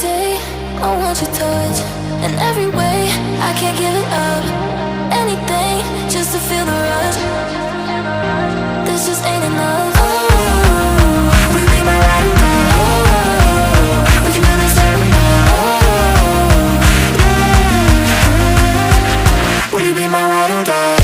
day I want your touch in every way. I can't give it up. Anything just to feel the rush. This just ain't enough. Oh, will you be my ride or die? Oh, we can do this every night. Oh, will you be my ride or die?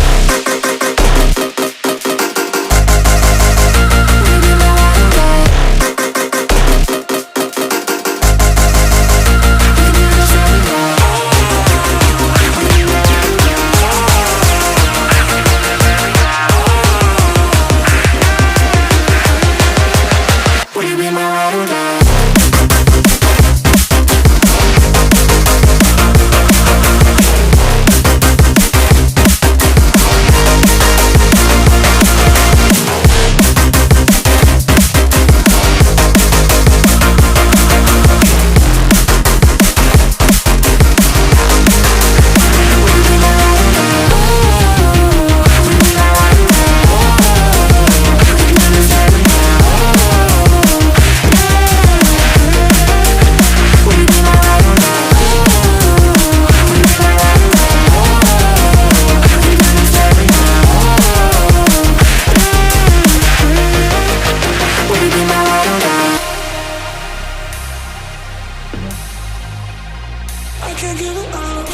I can't give it up.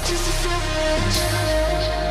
Just a savage.